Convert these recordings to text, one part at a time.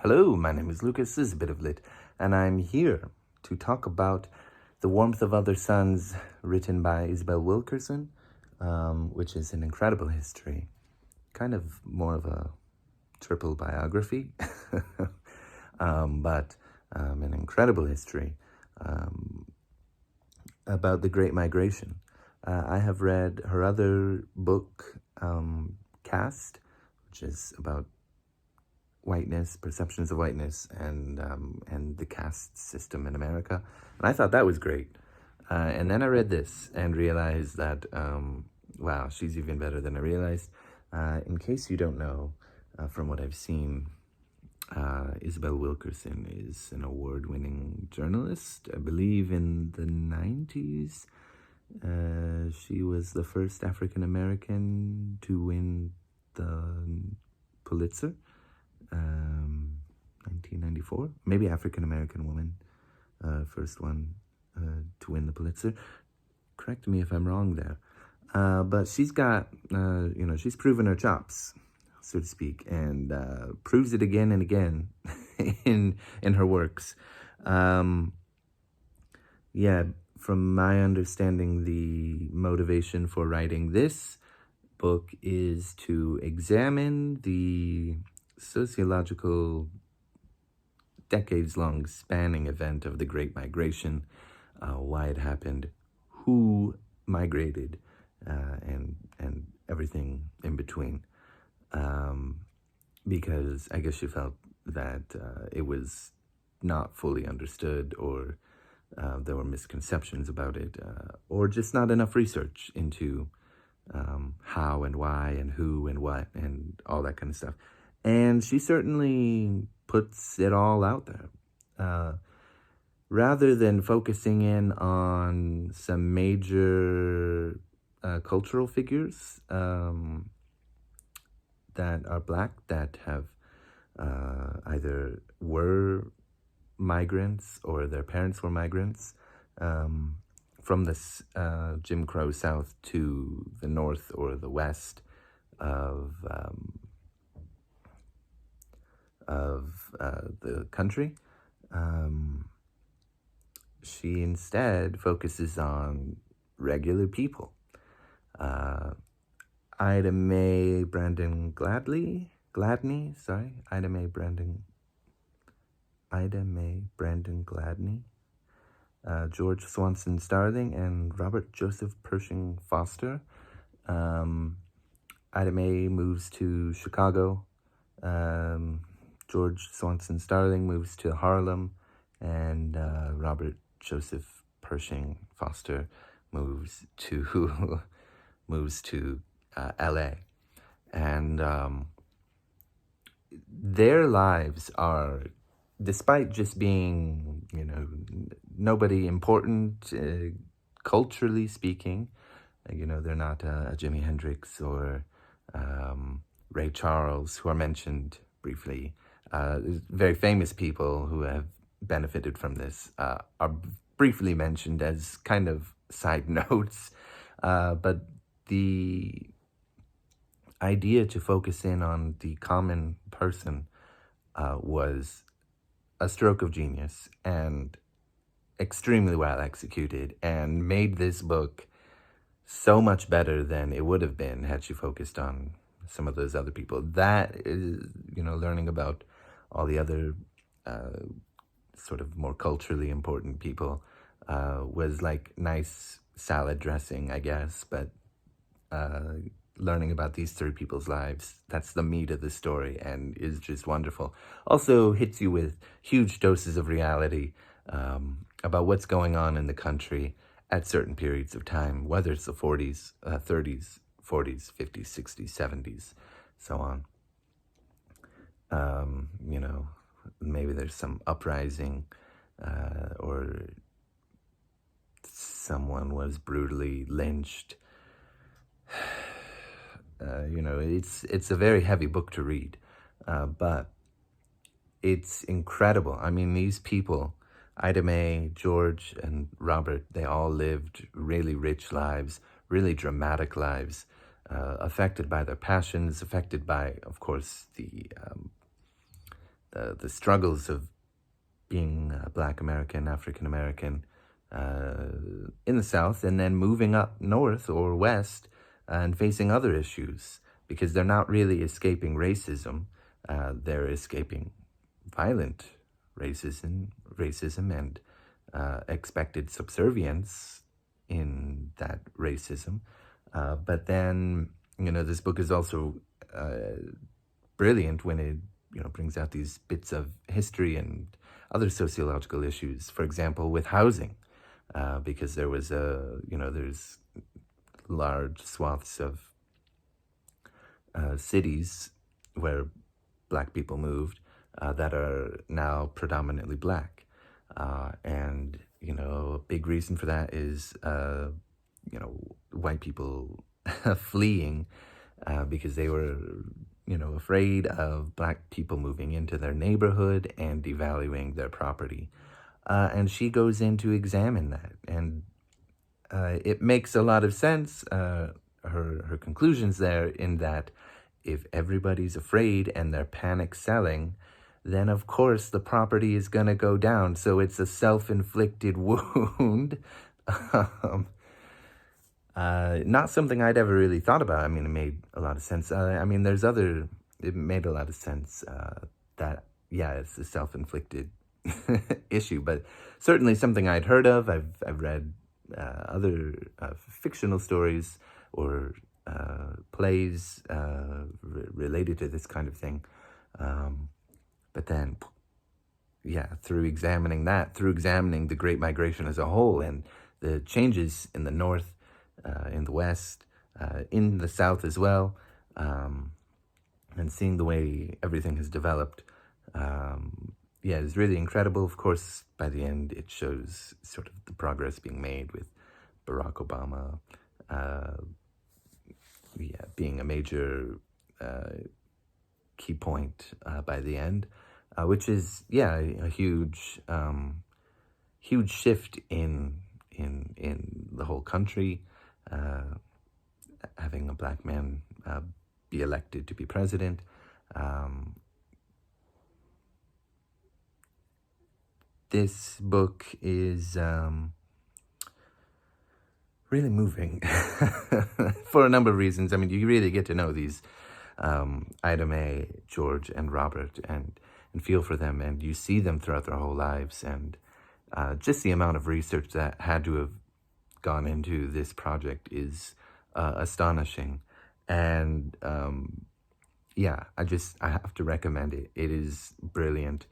Hello, my name is Lucas, this is a bit of lit, and I'm here to talk about The Warmth of Other Suns, written by Isabel Wilkerson, which is an incredible history, kind of more of a triple biography, but an incredible history about the Great Migration. I have read her other book, Caste, which is about whiteness, perceptions of whiteness, and the caste system in America. And I thought that was great. And then I read this and realized that, wow, she's even better than I realized. In case you don't know, from what I've seen, Isabel Wilkerson is an award-winning journalist. I believe in the 90s, she was the first African-American to win the Pulitzer. 1994, maybe African-American woman, first one to win the Pulitzer. Correct me if I'm wrong there. But she's got, she's proven her chops, so to speak, and proves it again and again in her works. From my understanding, the motivation for writing this book is to examine the sociological, decades-long spanning event of the Great Migration, why it happened, who migrated, and everything in between. Because I guess she felt that it was not fully understood, or there were misconceptions about it, or just not enough research into how and why and who and what and all that kind of stuff. And she certainly puts it all out there. Rather than focusing in on some major cultural figures that are Black, that have either were migrants or their parents were migrants, from this Jim Crow South to the North or the West of the country. She instead focuses on regular people. Ida Mae Gladney, George Swanson Starling, and Robert Joseph Pershing Foster. Ida Mae moves to Chicago. George Swanson Starling moves to Harlem, and Robert Joseph Pershing Foster moves to LA. And their lives are, despite just being, nobody important culturally speaking, they're not a Jimi Hendrix or Ray Charles, who are mentioned briefly. Very famous people who have benefited from this are briefly mentioned as kind of side notes, but the idea to focus in on the common person was a stroke of genius and extremely well executed, and made this book so much better than it would have been had she focused on some of those other people. That is, learning about all the other sort of more culturally important people was like nice salad dressing, I guess, but learning about these three people's lives, that's the meat of the story, and is just wonderful. Also hits you with huge doses of reality about what's going on in the country at certain periods of time, whether it's the 40s, 30s, 40s, 50s, 60s, 70s, so on. Maybe there's some uprising, or someone was brutally lynched. It's a very heavy book to read, but it's incredible. I mean, these people, Ida Mae, George, and Robert, they all lived really rich lives, really dramatic lives, affected by their passions, affected by, of course, the the struggles of being Black American, African American in the South, and then moving up north or west and facing other issues, because they're not really escaping racism. They're escaping violent racism and expected subservience in that racism. But then, this book is also brilliant when it, brings out these bits of history and other sociological issues. For example, with housing, because there was there's large swaths of cities where Black people moved that are now predominantly Black. And, a big reason for that is, white people fleeing because they were, afraid of Black people moving into their neighborhood and devaluing their property. And she goes in to examine that. And it makes a lot of sense, her conclusions there, in that if everybody's afraid and they're panic selling, then of course the property is going to go down. So it's a self-inflicted wound. Not something I'd ever really thought about. I mean, it made a lot of sense. It made a lot of sense that, yeah, it's a self-inflicted issue, but certainly something I'd heard of. I've read other fictional stories or plays related to this kind of thing. But then, yeah, through examining the Great Migration as a whole and the changes in the North, in the West, in the South as well, and seeing the way everything has developed, it's really incredible. Of course, by the end, it shows sort of the progress being made with Barack Obama, being a major key point by the end, which is a huge shift in the whole country, having a Black man be elected to be president. This book is really moving for a number of reasons. I mean, you really get to know these Ida Mae, George, and Robert, and feel for them, and you see them throughout their whole lives, and just the amount of research that had to have gone into this project is astonishing. And I have to recommend it. It is brilliant.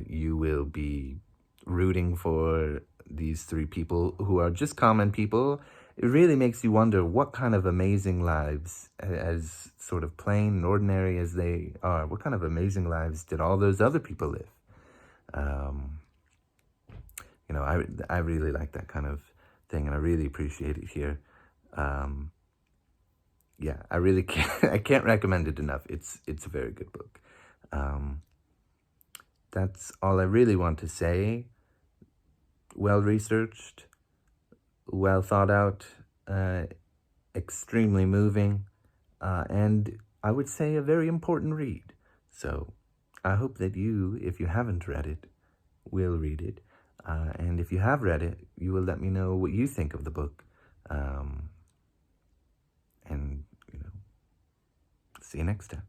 You will be rooting for these three people who are just common people. It really makes you wonder what kind of amazing lives, as sort of plain and ordinary as they are, what kind of amazing lives did all those other people live? I really like that kind of thing, and I really appreciate it here. I really can't recommend it enough. It's a very good book. That's all I really want to say. Well researched, well thought out, extremely moving, and I would say a very important read. So I hope that you, if you haven't read it, will read it. And if you have read it, you will let me know what you think of the book. And, see you next time.